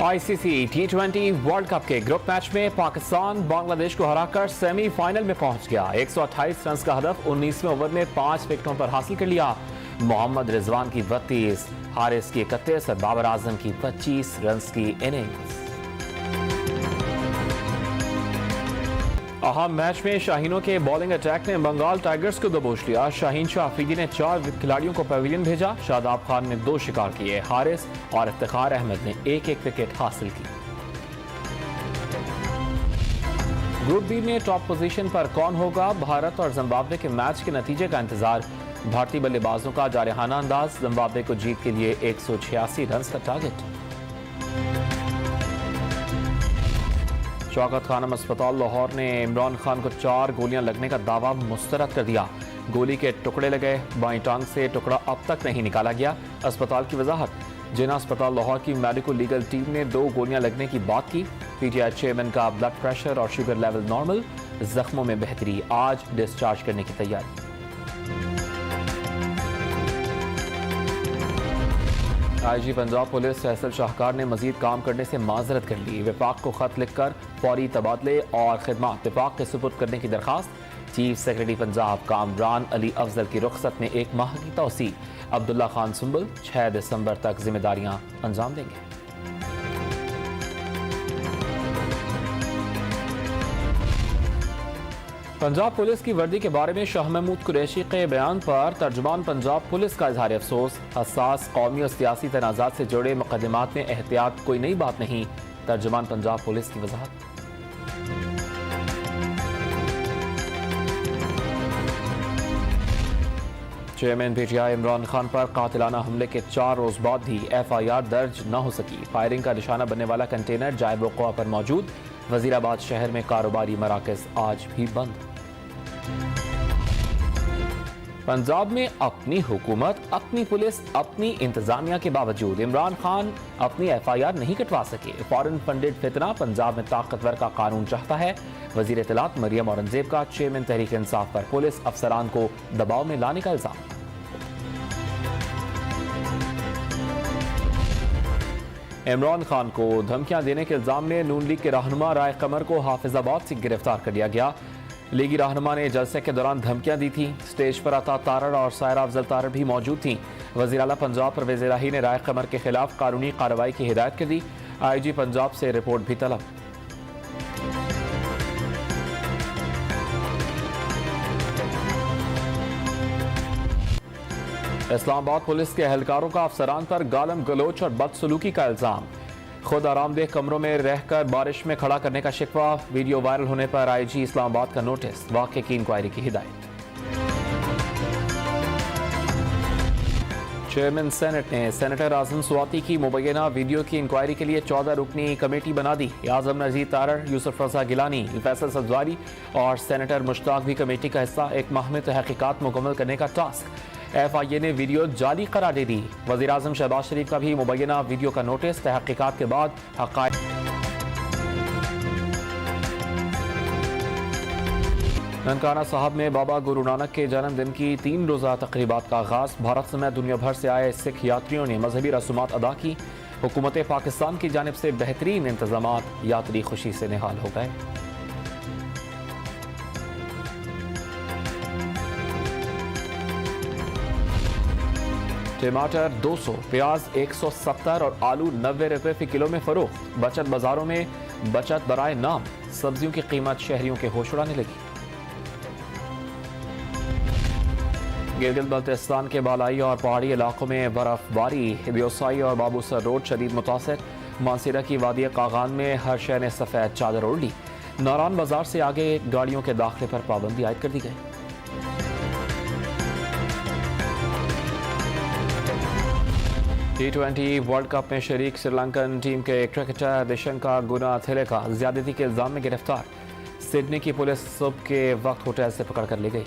ICC T20 world cup के group match में पाकिस्तान बांग्लादेश को हराकर सेमीफाइनल में पहुंच गया। 128 रन का हदफ 19वें ओवर में 5 विकेटों पर हासिल कर लिया। मोहम्मद रिजवान की 32, हारिस की 31 और बाबर आजम की 25 रन की इनिंग्स। अहम मैच में शाहीनों के बॉलिंग अटैक ने बंगाल टाइगर्स को दबोच लिया। शाहीन शाह अफरीदी ने 4 खिलाड़ियों को पवेलियन भेजा। शादाब खान ने 2 शिकार किए। हारिस और इफ्तिखार अहमद ने 1-1 विकेट हासिल की। ग्रुप बी में टॉप पोजीशन पर कौन होगा? भारत और जिम्बाब्वे के मैच के नतीजे का इंतजार। भारतीय बल्लेबाजों का जारहाना अंदाज। जिम्बाब्वे को जीत के लिए 186 रन का टारगेट। शौकत खानम अस्पताल लाहौर ने इमरान खान को 4 गोलियां लगने का दावा मुस्तरद कर दिया। गोली के टुकड़े लगे, बाईं टांग से टुकड़ा अब तक नहीं निकाला गया। अस्पताल की वजाहत। जिना अस्पताल लाहौर की मेडिको लीगल टीम ने 2 गोलियां लगने की बात की। पीटीआई चेयरमैन का ब्लड प्रेशर और शुगर लेवल नॉर्मल, जख्मों में बेहतरी, आज डिस्चार्ज करने की तैयारी। आईजी पंजाब पुलिस फैसल शाहकार ने मजीद काम करने से माजरत कर ली। विफाक को खत लिखकर फौरी तबादले और खिदमत विफाक के सुपुर्द करने की दरखास्त। चीफ सेक्रेटरी पंजाब कामरान अली अफजल की रुख्सत में 1 माह की तौसी। अब्दुल्ला खान सुंबल 6 दिसंबर तक जिम्मेदारियां अंजाम देंगे। पंजाब पुलिस की वर्दी के बारे में शाह महमूद कुरैशी के बयान पर तर्जुमान पंजाब पुलिस का इजहार अफसोस। हसास कौमी और सियासी तनाज़ात से जुड़े मुकदमात में एहतियात कोई नई बात नहीं। तर्जुमान पंजाब पुलिस की वजाहत। चेयरमैन पीटीआई इमरान खान पर कातिलाना हमले के 4 रोज बाद भी FIR दर्ज न हो सकी। फायरिंग का निशाना बनने वाला कंटेनर जाए वक़ुआ पर मौजूद। वजीराबाद शहर में कारोबारी मराकज़ आज भी बंद। पंजाब में अपनी हुकूमत, अपनी पुलिस, अपनी इंतजामिया के बावजूद इमरान खान अपनी FIR नहीं कटवा सके। फॉरेन फंडेड फितना पंजाब में ताकतवर का कानून चाहता है। वजीर इत्तलात मरियम औरंगजेब का चेयरमैन तहरीक इंसाफ पर पुलिस अफसरान को दबाव में लाने का इल्जाम। इमरान खान को धमकियां देने के इल्जाम में नून लीग के रहनुमा राय कमर को हाफिजाबाद से गिरफ्तार कर लिया गया। लीगी रहनुमा ने जलसे के दौरान धमकियां दी थी। स्टेज पर अता तारड़ और सायरा अफजल तारड़ भी मौजूद थीं। वज़ीर आला पंजाब परवेज़ इलाही ने राय कमर के खिलाफ कानूनी कार्रवाई की हिदायत कर दी। IG पंजाब से रिपोर्ट भी तलब। इस्लामाबाद पुलिस के एहलकारों का अफसरान पर गालम गलोच और बदसलूकी का इल्जाम। खुद आरामदेह कमरों में रहकर बारिश में खड़ा करने का शिकवा। वीडियो वायरल होने पर IG इस्लामाबाद का नोटिस। वाक़े की इंक्वायरी की हिदायत। चेयरमैन सेनेट ने सेनेटर आजम स्वाति की मुबैना वीडियो की इंक्वायरी के लिए 14 रुकनी कमेटी बना दी। आजम नजीर तारड़, यूसुफ रजा गिलानी, फैसल सब्जारी और सेनेटर मुश्ताक भी कमेटी का हिस्सा। 1 माह में तहकीकात मुकम्मल करने का टास्क। FIA ने वीडियो जाली करार दे दी। वज़ीर आज़म शहबाज शरीफ का भी मुबैना वीडियो का नोटिस। तहकीकात के बाद हक़ाइक़। ननकाना साहब में बाबा गुरु नानक के जन्मदिन की 3 रोज़ा तक़रीबात का आगाज़। भारत समेत दुनिया भर से आए सिख यात्रियों ने मजहबी रसूमात अदा की। हुकूमत पाकिस्तान की जानिब से बेहतरीन इंतज़ामात। यात्री खुशी से निहाल हो गए। टमाटर 200, प्याज 170 और आलू 90 रुपए फी किलो में फरोख्त। बचत बाजारों में बचत बराए नाम। सब्जियों की कीमत शहरियों के होश उड़ाने लगी। गिलगित बल्तिस्तान के बालाई और पहाड़ी इलाकों में बर्फबारी। ब्योसाई और बाबूसर रोड शदीद मुतासर। मानसीरा की वादी कागान में हर शहर ने सफ़ेद चादर ओढ़ ली। नारान बाजार से आगे गाड़ियों के दाखिले पर पाबंदी आयद कर दी गई। T20 वर्ल्ड कप में शरीक श्रीलंकन टीम के क्रिकेटर दिशंका गुनाथिलका ज्यादती के इल्जाम में गिरफ्तार। सिडनी की पुलिस सुबह के वक्त होटल से पकड़ कर ले गई।